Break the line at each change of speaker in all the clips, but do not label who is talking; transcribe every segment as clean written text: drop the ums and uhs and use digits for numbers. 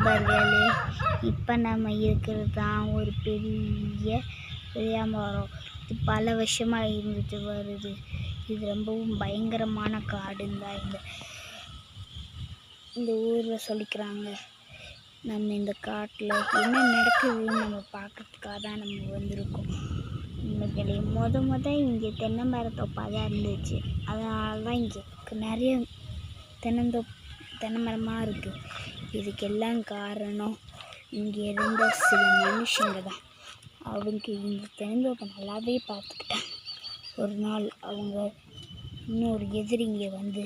நண்பர்களே, இப்போ நம்ம இருக்கிறது தான் ஒரு பெரிய மரம். இது பல வருஷமாக இருந்துட்டு வருது. இது ரொம்பவும் பயங்கரமான காடுன்னு தான் இந்த ஊரில் சொல்லிக்கிறாங்க. நம்ம இந்த காட்டில் என்ன நடக்குதுன்னு நம்ம பார்க்கறதுக்காக தான் நம்ம வந்திருக்கோம். நண்பர்களே, இங்கே தென்னை மரத்தோப்பாக தான் இருந்துச்சு. அதனால தான் இங்கே நிறைய தென்னை மரமாக இருக்குது. இதுக்கெல்லாம் காரணம் இங்கே இருந்த சில மனுஷங்க தான். அவங்க இந்த தென்னந்தோப்பை நல்லாவே பார்த்துக்கிட்டாங்க. ஒரு நாள் அவங்க இன்னொரு எதிரிங்க வந்து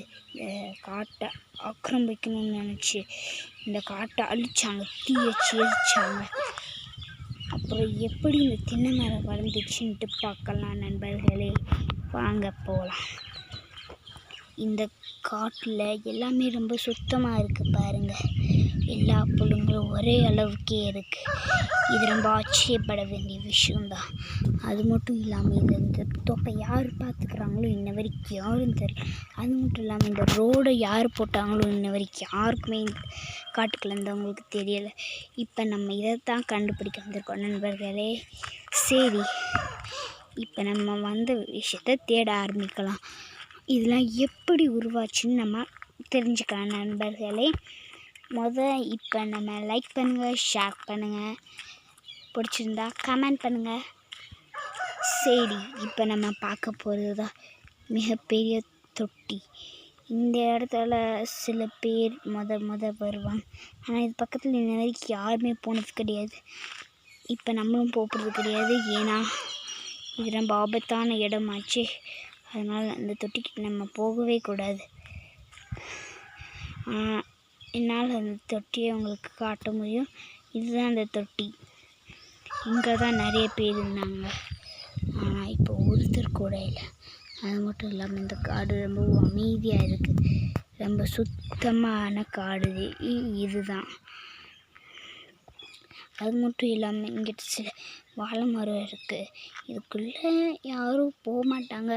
காட்டை ஆக்கிரமிக்கணும்னு நினச்சி இந்த காட்டை அழிச்சாங்க, தீ வச்சு எரிச்சாங்க. அப்புறம் எப்படி இந்த தென்னை மரம் வளர்ந்துச்சுன்ட்டு பார்க்கலாம் நண்பர்களே, வாங்க போகலாம். இந்த காட்டில் எல்லாமே ரொம்ப சுத்தமாக இருக்குது பாருங்கள். எல்லா புல்லுங்களும் ஒரே அளவுக்கே இருக்குது. இது ரொம்ப ஆச்சரியப்பட வேண்டிய விஷயம்தான். அது மட்டும் இல்லாமல் இந்த தோப்பை யார் பார்த்துக்கிறாங்களோ இன்ன வரைக்கும் யாரும் தெரியல. அது மட்டும் இல்லாமல் இந்த ரோடை யார் போட்டாங்களோ இன்ன வரைக்கும் யாருக்குமே இந்த காட்டுக்குள்ள இருந்தவங்களுக்கு தெரியலை. இப்போ நம்ம இதைத்தான் கண்டுபிடிக்க வந்திருக்கோம் நண்பர்களே. சரி, இப்போ நம்ம வந்த விஷயத்தை தேட ஆரம்பிக்கலாம். இதெல்லாம் எப்படி உருவாச்சுன்னு நம்ம தெரிஞ்சுக்கலாம் நண்பர்களே. இப்போ நம்ம லைக் பண்ணுங்கள், ஷேர் பண்ணுங்கள், பிடிச்சிருந்தா கமெண்ட் பண்ணுங்கள். சரி, இப்போ நம்ம பார்க்க போகிறது தான் மிகப்பெரிய தொட்டி. இந்த இடத்துல சில பேர் வருவாங்க. ஆனால் இது பக்கத்தில் இன்ன வரைக்கும் யாருமே போனது கிடையாது. இப்போ நம்மளும் போகிறது கிடையாது. ஏன்னா இது ரொம்ப ஆபத்தான இடமாச்சு. அதனால் அந்த தொட்டிக்கிட்ட நம்ம போகவே கூடாது. என்னால் அந்த தொட்டியை உங்களுக்கு காட்ட முடியும். இதுதான் அந்த தொட்டி. இங்கே தான் நிறைய பேர் இருந்தாங்க. ஆனால் இப்போ ஒருத்தர் கூட இல்லை. அது மட்டும் இல்லாமல் இந்த காடு ரொம்ப அமைதியாக இருக்குது. ரொம்ப சுத்தமான காடு இதுதான். அது மட்டும் இல்லாமல் இங்கிட்ட சில வாழை மரம் இருக்குது. இதுக்குள்ளே யாரும் போக மாட்டாங்க.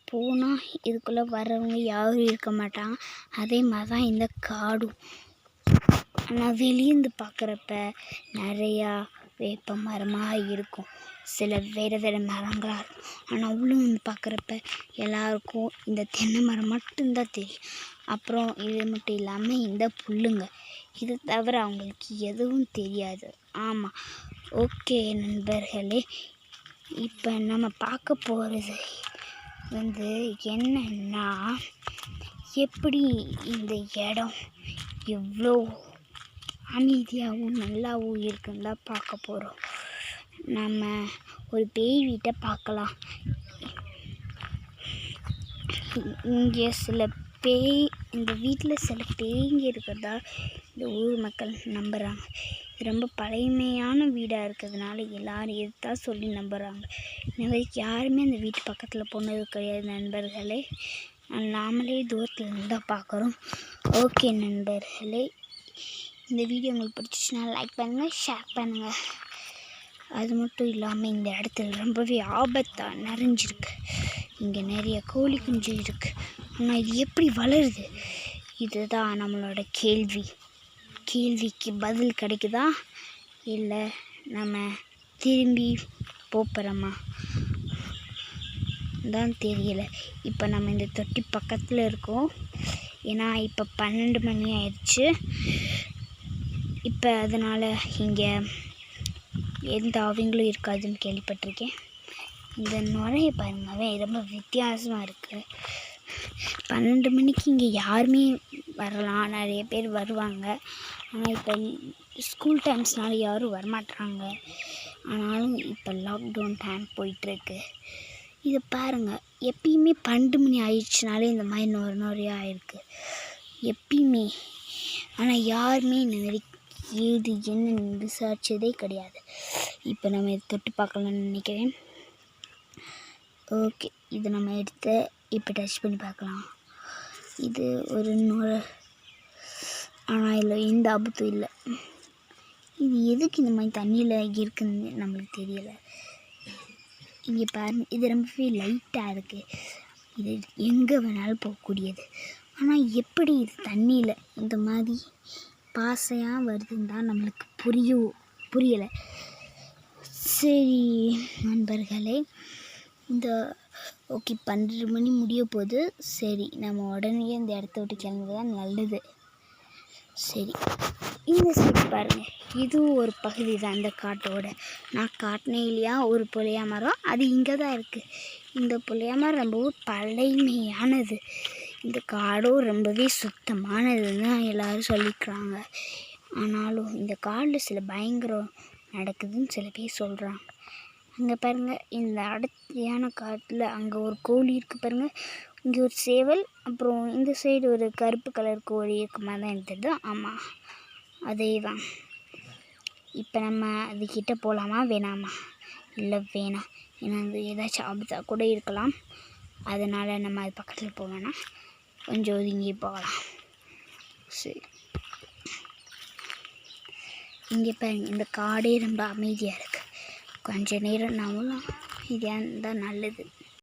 போனால் இதுக்குள்ளே வர்றவங்க யாரும் இருக்க மாட்டாங்க. அதே மாதிரி தான் இந்த காடும். ஆனால் வெளியேந்து பார்க்குறப்ப நிறையா வேப்ப மரமாக இருக்கும், சில வேறு மரங்களாக இருக்கும். ஆனால் உள்ளே வந்து பார்க்குறப்ப எல்லாருக்கும் இந்த தென்னை மரம் மட்டும்தான் தெரியும். அப்புறம் இது மட்டும் இல்லாமல் இந்த புல்லுங்க, இது தவிர அவங்களுக்கு எதுவும் தெரியாது. ஆமாம், ஓகே நண்பர்களே, இப்போ நம்ம பார்க்க போகிறது என்னன்னா, எப்படி இந்த இடம் எவ்வளோ அமைதியாகவும் நல்லாவும் இருக்குன்னு தான் பார்க்க போகிறோம். நம்ம ஒரு பேய் வீட்டை பார்க்கலாம். இங்கே இந்த வீட்டில் சில பேய்ங்க இருக்கிறதா இந்த ஊர் மக்கள் நம்புகிறாங்க. இது ரொம்ப பழமையான வீடாக இருக்கிறதுனால எல்லோரும் எதுதான் சொல்லி நம்புகிறாங்க. இந்த வரைக்கும் யாருமே அந்த வீட்டு பக்கத்தில் போனது கிடையாது நண்பர்களே. நாமளே தூரத்தில் இருந்தால் பார்க்குறோம். ஓகே நண்பர்களே, இந்த வீடியோ உங்களுக்கு பிடிச்சிச்சுன்னா லைக் பண்ணுங்கள், ஷேர் பண்ணுங்கள். அது மட்டும் இல்லாமல் இந்த இடத்துல ரொம்பவே ஆபத்தாக நிறைஞ்சிருக்கு. இங்கே நிறைய கோழி குஞ்சு இருக்குது. ஆனால் இது எப்படி வளருது? இதுதான் நம்மளோட கேள்விக்கு பதில் கிடைக்குதா, இல்லை நம்ம திரும்பி போகிறோமா தான் தெரியலை. இப்போ நம்ம இந்த தொட்டி பக்கத்தில் இருக்கோம். ஏன்னா இப்போ 12 மணி ஆயிடுச்சு. இப்போ அதனால் இங்கே எந்த ஆவிங்களும் இருக்காதுன்னு கேள்விப்பட்டிருக்கேன். இந்த நுழைய பாருங்கவே ரொம்ப வித்தியாசமாக இருக்குது. 12 மணிக்கு இங்கே யாருமே வரலாம், நிறைய பேர் வருவாங்க. ஆனால் இப்போ ஸ்கூல் டைம்ஸ்னால யாரும் வரமாட்டாங்க. ஆனாலும் இப்போ லாக்டவுன் டைம் போயிட்டுருக்கு. இதை பாருங்கள், எப்பயுமே 12 மணி ஆயிடுச்சுனாலே இந்த மாதிரி நுறையா ஆகிருக்கு எப்பயுமே. ஆனால் யாருமே இந்த மாதிரி இது என்னன்னு விசாரிச்சதே கிடையாது. இப்போ நம்ம இதை தொட்டு பார்க்கலான்னு நினைக்கிறேன். ஓகே, இது நம்ம எடுத்து இப்போ டச் பண்ணி பார்க்கலாம். இது ஒரு நுரை, ஆனால் இல்லை, எந்த ஆபத்தும் இல்லை. இது எதுக்கு இந்த மாதிரி தண்ணியில் இருக்குன்னு நம்மளுக்கு தெரியலை. இங்கே பாருங்கள், இது ரொம்பவே லைட்டாக இருக்குது. இது எங்கே வேணாலும் போகக்கூடியது. ஆனால் எப்படி இது தண்ணியில் இந்த மாதிரி பாசையாக வருதுன்னு தான் நம்மளுக்கு புரியலை. சரி நண்பர்களே, இந்த ஓகே 12 மணி முடிய போகுது. சரி நம்ம உடனே இந்த இடத்த விட்டு கிளம்புறது தான் நல்லது. சரி இந்த சைடு பாருங்கள், இதுவும் ஒரு பகுதி தான் இந்த காட்டோட. நான் காட்டினேன் இல்லையா ஒரு புளியா மரம், அது இங்கே தான் இருக்குது. இந்த புளியா மரம் ரொம்பவும் பழமையானது. இந்த காடும் ரொம்பவே சுத்தமானதுன்னு எல்லோரும் சொல்லிக்கிறாங்க. ஆனாலும் இந்த காட்டில் சில பயங்கரம் நடக்குதுன்னு சில பேர் சொல்கிறாங்க. அங்கே பாருங்கள், இந்த அடர்த்தியான காட்டில் அங்கே ஒரு கோழி இருக்குது பாருங்கள், இங்கே ஒரு சேவல், அப்புறம் இந்த சைடு ஒரு கருப்பு கலர் கோழி இருக்க மாதிரி தான் எனக்கு தெரியுது. ஆமாம், அதே தான். இப்போ நம்ம அதுக்கிட்ட போகலாமா வேணாமா? இல்லை வேணாம், ஏன்னா அது ஏதாச்சும் ஆபத்தாக கூட இருக்கலாம். அதனால் நம்ம அது பக்கத்தில் போக வேணாம், கொஞ்சம் ஒதுங்கி போகலாம். சரி, இங்கே பாருங்க, இந்த காடே ரொம்ப அமைதியாக இருக்குது. கொஞ்ச நேரம் நாமளும் அமைதியாக இருந்தால் நல்லது.